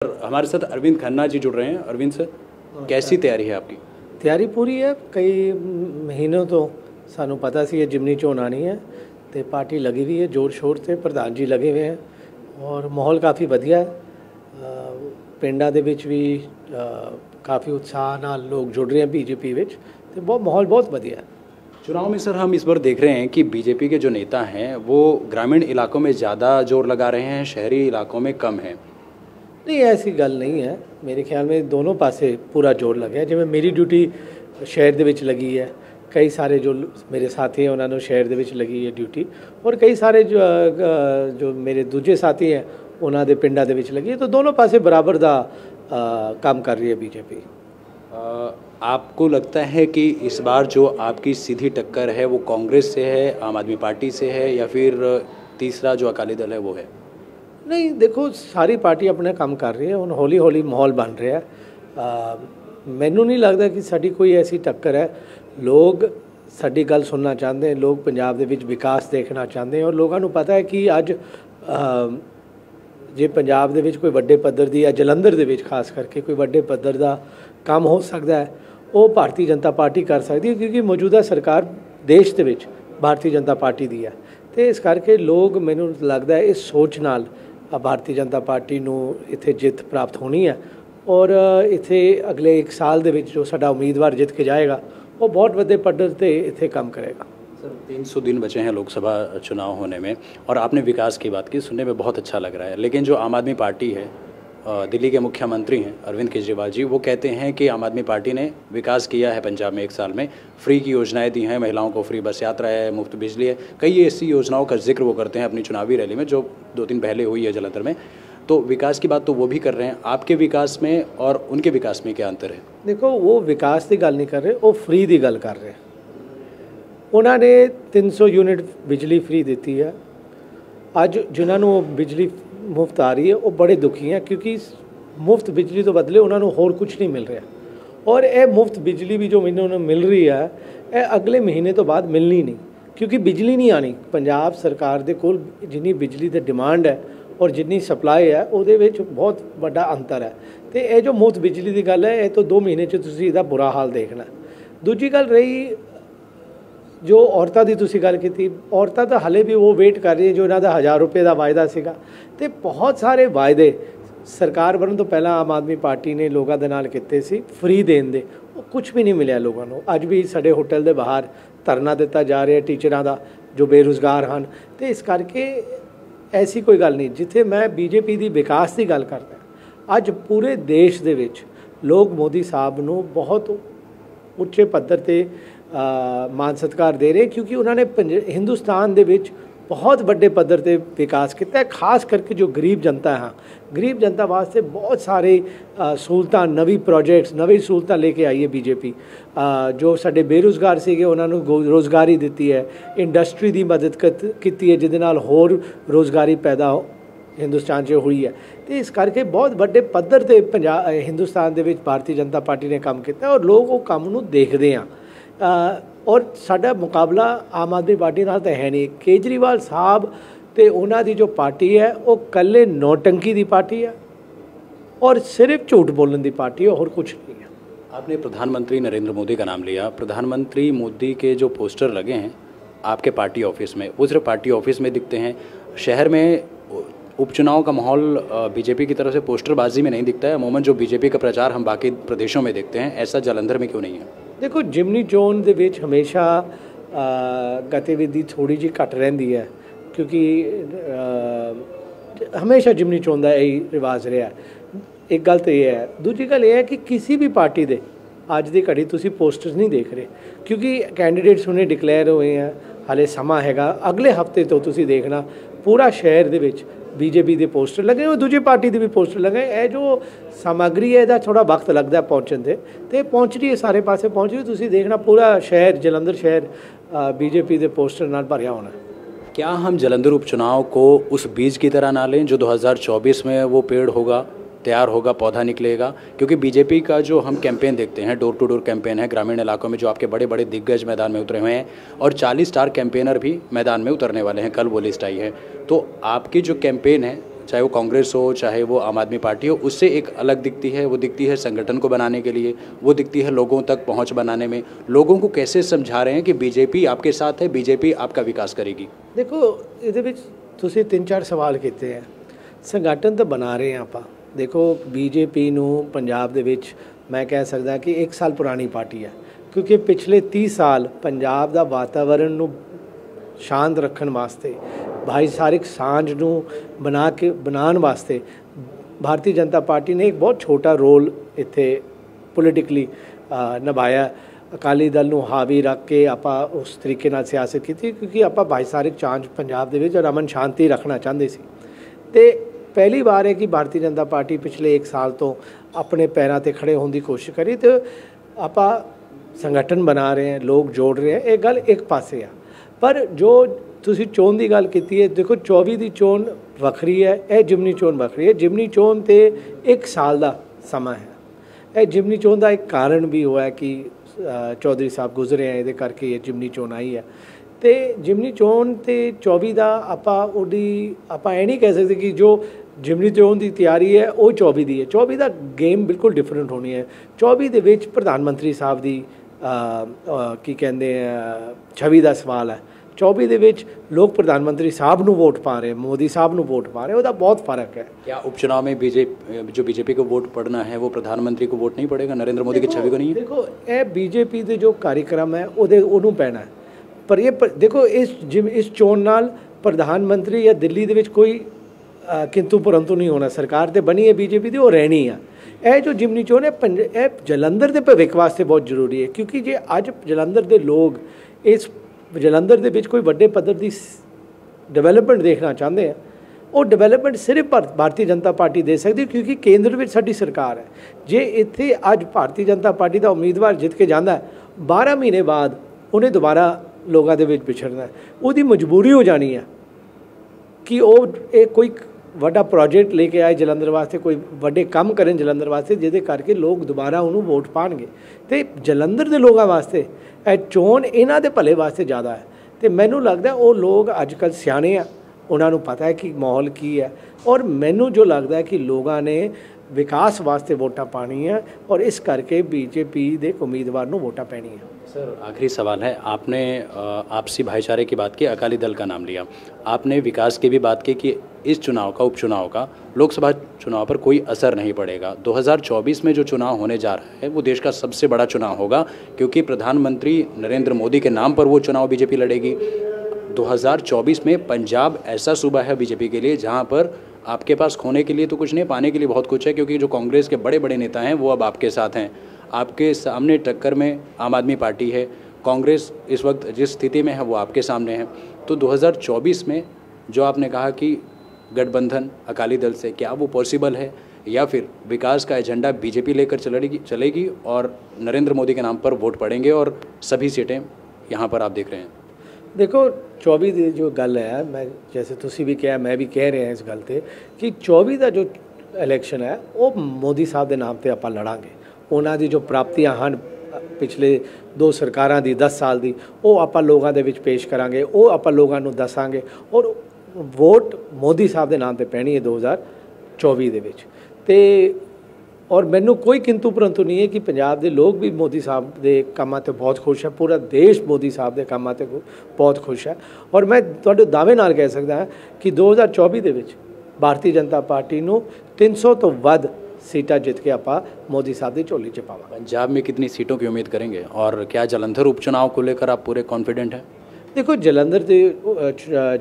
हमारे साथ अरविंद खन्ना जी जुड़ रहे हैं। अरविंद सर, कैसी तैयारी है आपकी? ਤਿਆਰੀ ਪੂਰੀ ਹੈ। ਕਈ ਮਹੀਨੋਂ ਤੋਂ ਸਾਨੂੰ ਪਤਾ ਸੀ ਇਹ ਜਿਮਨੀ ਚੋਣ ਆਣੀ ਹੈ ਤੇ ਪਾਰਟੀ ਲੱਗੀ ਵੀ ਹੈ ਜ਼ੋਰ ਸ਼ੋਰ ਤੇ, ਪ੍ਰਧਾਨ ਜੀ ਲੱਗੇ ਹੋਏ ਹੈ ਔਰ ਮਾਹੌਲ ਕਾਫੀ ਵਧੀਆ ਹੈ। ਪਿੰਡਾਂ ਦੇ ਵਿੱਚ ਵੀ ਕਾਫੀ ਉਤਸ਼ਾਹ ਨਾਲ ਲੋਕ ਜੁੜ ਰਹੇ हैं बीजेपी ਵਿੱਚ ਤੇ ਬਹੁਤ ਮਾਹੌਲ ਬਹੁਤ ਵਧੀਆ है। चुनाव में सर हम इस बार देख रहे हैं कि बीजेपी के जो नेता हैं वो ग्रामीण इलाकों में ज़्यादा जोर लगा रहे हैं, शहरी इलाकों में कम है। नहीं, ऐसी गल नहीं है। मेरे ख्याल में दोनों पासे पूरा जोर लगे जिवें मेरी ड्यूटी शहर ਦੇ ਵਿੱਚ लगी है, कई सारे जो मेरे साथी हैं उन्होंने शहर ਦੇ ਵਿੱਚ लगी है ड्यूटी, और कई सारे जो मेरे दूजे साथी हैं उन्होंने पिंडा ਦੇ ਵਿੱਚ लगी है। तो दोनों पासे बराबर का काम कर रही है बीजेपी। आपको लगता है कि इस बार जो आपकी सीधी टक्कर है वो कांग्रेस से है, आम आदमी पार्टी से है, या फिर तीसरा जो अकाली दल है वो है? नहीं, देखो सारी पार्टी अपना काम कर रही है, हुण हौली हौली माहौल बन रहा है। मैनू नहीं लगता कि साडी कोई ऐसी टक्कर है। लोग साडी गल सुनना चाहते हैं, लोग पंजाब दे विच विकास देखना चाहते हैं, और लोगों को पता है कि अज जे पंजाब दे विच कोई वड्डे पद्धर दी या जलंधर दे विच खास करके कोई वड्डे पद्धर दा काम हो सकता है, वो भारतीय जनता पार्टी कर सकती है, क्योंकि मौजूदा सरकार देश दे विच भारतीय जनता पार्टी दी है। तो इस करके लोग, मैनू लगता है इस सोच नाल भारतीय जनता पार्टी नू इत्थे जित प्राप्त होनी है, और इत्थे अगले एक साल दे विच जो साडा उम्मीदवार जित के जाएगा वो बहुत वड्डे पद्धर ते इत्थे काम करेगा। सर 300 दिन बचे हैं लोकसभा चुनाव होने में, और आपने विकास की बात की, सुनने में बहुत अच्छा लग रहा है। लेकिन जो आम आदमी पार्टी है, दिल्ली के मुख्यमंत्री हैं अरविंद केजरीवाल जी, वो कहते हैं कि आम आदमी पार्टी ने विकास किया है पंजाब में, एक साल में फ्री की योजनाएं दी हैं, महिलाओं को फ्री बस यात्रा है, मुफ्त बिजली है, कई ऐसी योजनाओं का जिक्र वो करते हैं अपनी चुनावी रैली में, जो 2 दिन पहले हुई है जलंधर में। तो विकास की बात तो वो भी कर रहे हैं, आपके विकास में और उनके विकास में क्या अंतर है? देखो, वो विकास की गल नहीं कर रहे, वो फ्री की गल कर रहे हैं। उन्होंने 300 यूनिट बिजली फ्री दी है। अज जिन्होंने बिजली मुफ्त आ रही है वो बड़े दुखी हैं, क्योंकि मुफ्त बिजली तो बदले उन्होंने होर कुछ नहीं मिल रहा, और ये मुफ्त बिजली भी जो मैंने मिल रही है ये अगले महीने तो बाद मिलनी नहीं, क्योंकि बिजली नहीं आनी। पंजाब सरकार दे कोल जिन्नी बिजली की डिमांड है और जिन्नी सप्लाई है उहदे विच बहुत बड़ा अंतर है। तो ये जो मुफ्त बिजली की गल है, ये तो 2 महीने तुसीं इहदा बुरा हाल देखना। दूजी गल रही जो औरतां दी तुसीं गल कीती, औरतां तो हाले भी वो वेट कर रही है जो इन्हां दा 1000 रुपये का वायदा सीगा। ते बहुत सारे वायदे सरकार बनने तो पहला आम आदमी पार्टी ने लोगों के नाल कीते सी फ्री देन दे, वो कुछ भी नहीं मिले लोगों को। अज भी साडे होटल के बाहर धरना दिता जा रहा है टीचरां दा जो बेरोज़गार हैं। तो इस करके ऐसी कोई गल नहीं। जिथे मैं बीजेपी की विकास की गल करदा, अज पूरे देश दे विच लोग मोदी साहब नूं बहुत उच्चे पद्धर ते मान सत्कार दे रहे, क्योंकि उन्होंने हिंदुस्तान दे विच बहुत बड़े पद्धर ते विकास किया। खास करके जो गरीब जनता है, गरीब जनता वास्ते बहुत सारे सहूलतां, नवी प्रोजेक्ट्स, नवी सहूलतां लेके आई है बीजेपी। जो साडे बेरोज़गार सीगे उन्होंने रोज़गारी दी है, इंडस्ट्री की मदद की है, जिहदे नाल होर रोज़गारी पैदा हिंदुस्तान च हुई है। तो इस करके बहुत बड़े पद्धर ते हिंदुस्तान दे विच भारतीय जनता पार्टी ने काम किया, और लोग वो काम नूं देखदे हैं। और साडा मुकाबला आम आदमी पार्टी नाल तो है नहीं। केजरीवाल साहब ते उन्हां दी जो पार्टी है वो कल्ले नौटंकी की पार्टी है और सिर्फ झूठ बोलने की पार्टी है, और कुछ नहीं है। आपने प्रधानमंत्री नरेंद्र मोदी का नाम लिया। प्रधानमंत्री मोदी के जो पोस्टर लगे हैं आपके पार्टी ऑफिस में, वो सिर्फ पार्टी ऑफिस में दिखते हैं, शहर में उपचुनाव का माहौल बीजेपी की तरफ से पोस्टरबाजी में नहीं दिखता है। अमूमन जो बीजेपी का प्रचार हम बाकी प्रदेशों में देखते हैं, ऐसा जलंधर में क्यों नहीं है? देखो, जिमनी चोन दे विच हमेशा गतिविधि थोड़ी जी घट रही है, क्योंकि हमेशा जिमनी चोन का यही रिवाज रहा है। एक गल तो यह है। दूजी गल यह है कि किसी भी पार्टी के अज की घड़ी तुसी पोस्टर्स नहीं देख रहे, क्योंकि कैंडीडेट्स उन्हें डिकलेयर हुए हैं, हाले समा हैगा। अगले हफ्ते तो तुसी देखना पूरा शहर दे विच बीजेपी के पोस्टर लगे और दूजी पार्टी के भी पोस्टर लगे। ये जो सामग्री है, इसका थोड़ा वक्त लगता है पहुँचने से, तो पहुँच रही है, सारे पासे पहुँच रही है। तुसीं देखना पूरा शहर, जलंधर शहर बीजेपी के पोस्टर नाल भरिया होना। क्या हम जलंधर उपचुनाव को उस बीज की तरह ना लें जो 2024 में वो पेड़ होगा, तैयार होगा, पौधा निकलेगा? क्योंकि बीजेपी का जो हम कैंपेन देखते हैं, डोर टू डोर कैंपेन है ग्रामीण इलाकों में, जो आपके बड़े बड़े दिग्गज मैदान में उतरे हुए हैं, और 40 स्टार कैंपेनर भी मैदान में उतरने वाले हैं, कल वो लिस्ट आई है। तो आपकी जो कैंपेन है चाहे वो कांग्रेस हो चाहे वो आम आदमी पार्टी हो, उससे एक अलग दिखती है। वो दिखती है संगठन को बनाने के लिए, वो दिखती है लोगों तक पहुंच बनाने में। लोगों को कैसे समझा रहे हैं कि बीजेपी आपके साथ है, बीजेपी आपका विकास करेगी? देखो ਇਹਦੇ ਵਿੱਚ ਤੁਸੀਂ 3-4 ਸਵਾਲ ਕੀਤੇ ਹੈ। ਸੰਗਠਨ ਤਾਂ ਬਣਾ ਰਹੇ ਹਾਂ ਆਪਾਂ। ਦੇਖੋ ਬੀਜੇਪੀ ਨੂੰ ਪੰਜਾਬ ਦੇ ਵਿੱਚ ਮੈਂ ਕਹਿ ਸਕਦਾ ਕਿ 1 ਸਾਲ ਪੁਰਾਣੀ ਪਾਰਟੀ ਹੈ, ਕਿਉਂਕਿ ਪਿਛਲੇ 30 ਸਾਲ ਪੰਜਾਬ ਦਾ ਵਾਤਾਵਰਣ ਨੂੰ ਸ਼ਾਂਤ ਰੱਖਣ ਵਾਸਤੇ, ਭਾਈਚਾਰਕ ਸਾਂਝ ਨੂੰ ਬਣਾਉਣ ਵਾਸਤੇ ਭਾਰਤੀ ਜਨਤਾ ਪਾਰਟੀ ਨੇ ਇੱਕ ਬਹੁਤ ਛੋਟਾ ਰੋਲ ਇੱਥੇ ਪੋਲੀਟੀਕਲੀ ਨਿਭਾਇਆ। ਅਕਾਲੀ ਦਲ ਨੂੰ ਹਾਵੀ ਰੱਖ ਕੇ ਆਪਾਂ ਉਸ ਤਰੀਕੇ ਨਾਲ ਸਿਆਸਤ ਕੀਤੀ, ਕਿਉਂਕਿ ਆਪਾਂ ਭਾਈਚਾਰਕ ਸਾਂਝ ਪੰਜਾਬ ਦੇ ਵਿੱਚ ਔਰ ਅਮਨ ਸ਼ਾਂਤੀ ਰੱਖਣਾ ਚਾਹੁੰਦੇ ਸੀ। ਤੇ ਪਹਿਲੀ ਵਾਰ ਹੈ ਕਿ ਭਾਰਤੀ ਜਨਤਾ ਪਾਰਟੀ ਪਿਛਲੇ 1 ਸਾਲ ਤੋਂ ਆਪਣੇ ਪੈਰਾਂ 'ਤੇ ਖੜੇ ਹੋਣ ਦੀ ਕੋਸ਼ਿਸ਼ ਕਰੀ ਤੇ ਆਪਾਂ ਸੰਗਠਨ ਬਣਾ ਰਹੇ ਹਾਂ, ਲੋਕ ਜੋੜ ਰਹੇ ਹਾਂ। ਇਹ ਗੱਲ ਇੱਕ ਪਾਸੇ ਆ, ਪਰ ਜੋ ਤੁਸੀਂ ਚੋਣ ਦੀ ਗੱਲ ਕੀਤੀ ਹੈ, ਦੇਖੋ 24 ਦੀ ਚੋਣ ਵੱਖਰੀ ਹੈ, ਇਹ ਜਿਮਨੀ ਚੋਣ ਵੱਖਰੀ ਹੈ। ਜਿਮਨੀ ਚੋਣ 'ਤੇ 1 ਸਾਲ ਦਾ ਸਮਾਂ ਹੈ। ਇਹ ਜਿਮਨੀ ਚੋਣ ਦਾ ਇੱਕ ਕਾਰਨ ਵੀ ਹੋਇਆ ਕਿ ਚੌਧਰੀ ਸਾਹਿਬ ਗੁਜ਼ਰੇ ਹੈ, ਇਹਦੇ ਕਰਕੇ ਇਹ ਜਿਮਨੀ ਚੋਣ ਆਈ ਹੈ। ਤੇ ਜਿਮਨੀ ਚੋਣ 'ਤੇ 24 ਦਾ ਆਪਾਂ ਇਹ ਨਹੀਂ ਕਹਿ ਸਕਦੇ ਕਿ ਜੋ ਜਿਮਨੀ ਚੋਣ ਦੀ ਤਿਆਰੀ ਹੈ ਉਹ 24 ਦੀ ਹੈ। 24 ਦਾ ਗੇਮ ਬਿਲਕੁਲ ਡਿਫਰੈਂਟ ਹੋਣੀ ਹੈ। 24 ਦੇ ਵਿੱਚ ਪ੍ਰਧਾਨ ਮੰਤਰੀ ਸਾਹਿਬ ਦੀ ਕੀ ਕਹਿੰਦੇ ਛਵੀ ਦਾ ਸਵਾਲ ਹੈ। 24 ਦੇ ਵਿੱਚ ਲੋਕ ਪ੍ਰਧਾਨ ਮੰਤਰੀ ਸਾਹਿਬ ਨੂੰ ਵੋਟ ਪਾ ਰਹੇ, ਮੋਦੀ ਸਾਹਿਬ ਨੂੰ ਵੋਟ ਪਾ ਰਹੇ, ਉਹਦਾ बहुत फ़र्क है। क्या उपचुनाव में बीजेपी को वोट पड़ना है वो प्रधानमंत्री को वोट नहीं पड़ेगा, नरेंद्र मोदी की छवि को नहीं है? देखो ये बीजेपी के जो कार्यक्रम है ਉਹਨੂੰ ਪੈਣਾ है, पर ये देखो इस ਚੋਣ ਨਾਲ प्रधानमंत्री या दिल्ली ਦੇ ਵਿੱਚ ਕੋਈ किंतु परंतु नहीं होना। सरकार तो बनी है बीजेपी की, वो रहनी है। ਇਹ जो जिमनी चोण है ਇਹ ਜਲੰਧਰ ਦੇ ਭਵਿੱਖ ਵਾਸਤੇ ਬਹੁਤ ਜ਼ਰੂਰੀ ਹੈ, ਕਿਉਂਕਿ ਜੇ ਅੱਜ ਜਲੰਧਰ ਦੇ ਲੋਕ ਇਸ ਜਲੰਧਰ ਦੇ ਵਿੱਚ ਕੋਈ ਵੱਡੇ ਪੱਧਰ ਦੀ ਡਿਵੈਲਪਮੈਂਟ ਦੇਖਣਾ ਚਾਹੁੰਦੇ ਆ, ਉਹ ਡਿਵੈਲਪਮੈਂਟ ਸਿਰਫ ਭਾਰਤੀ ਜਨਤਾ ਪਾਰਟੀ ਦੇ ਸਕਦੀ, ਕਿਉਂਕਿ ਕੇਂਦਰ ਵਿੱਚ ਸਾਡੀ ਸਰਕਾਰ ਹੈ। ਜੇ ਇੱਥੇ ਅੱਜ ਭਾਰਤੀ ਜਨਤਾ ਪਾਰਟੀ ਦਾ ਉਮੀਦਵਾਰ ਜਿੱਤ ਕੇ ਜਾਂਦਾ 12 ਮਹੀਨੇ ਬਾਅਦ ਉਹਨੇ ਦੁਬਾਰਾ ਲੋਕਾਂ ਦੇ ਵਿੱਚ ਵਿਛੜਨਾ, ਉਹਦੀ ਮਜਬੂਰੀ ਹੋ ਜਾਣੀ ਹੈ ਕਿ ਉਹ ਇਹ ਕੋਈ ਵੱਡਾ ਪ੍ਰੋਜੈਕਟ ਲੈ ਕੇ ਆਏ ਜਲੰਧਰ ਵਾਸਤੇ, ਕੋਈ ਵੱਡੇ ਕੰਮ ਕਰਨ ਜਲੰਧਰ ਵਾਸਤੇ, ਜਿਹਦੇ ਕਰਕੇ ਲੋਕ ਦੁਬਾਰਾ ਉਹਨੂੰ ਵੋਟ ਪਾਣਗੇ। ਤੇ ਜਲੰਧਰ ਦੇ ਲੋਕਾਂ ਵਾਸਤੇ ਇਹ ਚੋਣ ਇਹਨਾਂ ਦੇ ਭਲੇ ਵਾਸਤੇ ਜ਼ਿਆਦਾ ਹੈ। ਤੇ ਮੈਨੂੰ ਲੱਗਦਾ ਉਹ ਲੋਕ ਅੱਜ ਕੱਲ੍ਹ ਸਿਆਣੇ ਆ, ਉਹਨਾਂ ਨੂੰ ਪਤਾ ਹੈ ਕਿ ਮਾਹੌਲ ਕੀ ਹੈ, ਔਰ ਮੈਨੂੰ ਜੋ ਲੱਗਦਾ ਹੈ ਕਿ ਲੋਕਾਂ ਨੇ विकास वास्ते वोटा पानी है, और इस करके बीजेपी के उम्मीदवार को वोटा पैनी है। सर आखिरी सवाल है, आपने आपसी भाईचारे की बात की, अकाली दल का नाम लिया, आपने विकास की भी बात की कि इस चुनाव का, उपचुनाव का लोकसभा चुनाव पर कोई असर नहीं पड़ेगा। 2024 में जो चुनाव होने जा रहा है वो देश का सबसे बड़ा चुनाव होगा, क्योंकि प्रधानमंत्री नरेंद्र मोदी के नाम पर वो चुनाव बीजेपी लड़ेगी। 2024 में पंजाब ऐसा सूबा है बीजेपी के लिए जहाँ पर आपके पास खोने के लिए तो कुछ नहीं, पाने के लिए बहुत कुछ है, क्योंकि जो कांग्रेस के बड़े बड़े नेता हैं वो अब आपके साथ हैं। आपके सामने टक्कर में आम आदमी पार्टी है, कांग्रेस इस वक्त जिस स्थिति में है वो आपके सामने है। तो 2024 में जो आपने कहा कि गठबंधन अकाली दल से, क्या वो पॉसिबल है, या फिर विकास का एजेंडा बीजेपी लेकर चलेगी और नरेंद्र मोदी के नाम पर वोट पड़ेंगे और सभी सीटें यहाँ पर आप देख रहे हैं? देखो 24 की जो गल है, मैं जैसे तुसी भी कहा, मैं भी कह रहे हैं इस गल पे कि 24 का जो इलैक्शन है वो मोदी साहब के नाम पर आप लड़ांगे। उन्होंने जो प्राप्तियां हैं पिछले 2 सरकारों की 10 साल की, वो आप लोगों के पेश करांगे, वो आप लोगों को दसांगे, और वोट मोदी साहब के नाम पर पैनी है 2024 के विच। ते और मैनू कोई किंतु परंतु नहीं है कि पंजाब के लोग भी मोदी साहब के कामों से बहुत खुश है, पूरा देश मोदी साहब के कामों से बहुत खुश है। और मैं तुहाडे दावे नाल कह सकता कि 2024 के विच भारतीय जनता पार्टी नू 300 तो वध सीटां जित के आपां मोदी साहब की झोली च पावांगे। पंजाब में कितनी सीटों की उम्मीद करेंगे, और क्या जलंधर उपचुनाव को लेकर आप पूरे कॉन्फिडेंट हैं? देखो जलंधर से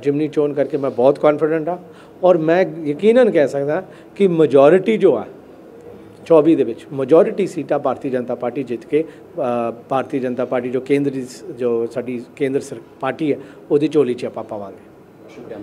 जिमनी चोन करके मैं बहुत कॉन्फिडेंट हाँ, और मैं यकीनन कह सकता कि मेजोरिटी जो है 24 ਦੇ ਵਿੱਚ मेजोरिटी सीटां भारतीय जनता पार्टी जित के भारतीय जनता पार्टी जो केंद्र जो साडी केंद्र पार्टी है वो झोली च आपां पावांगे। शुक्रिया।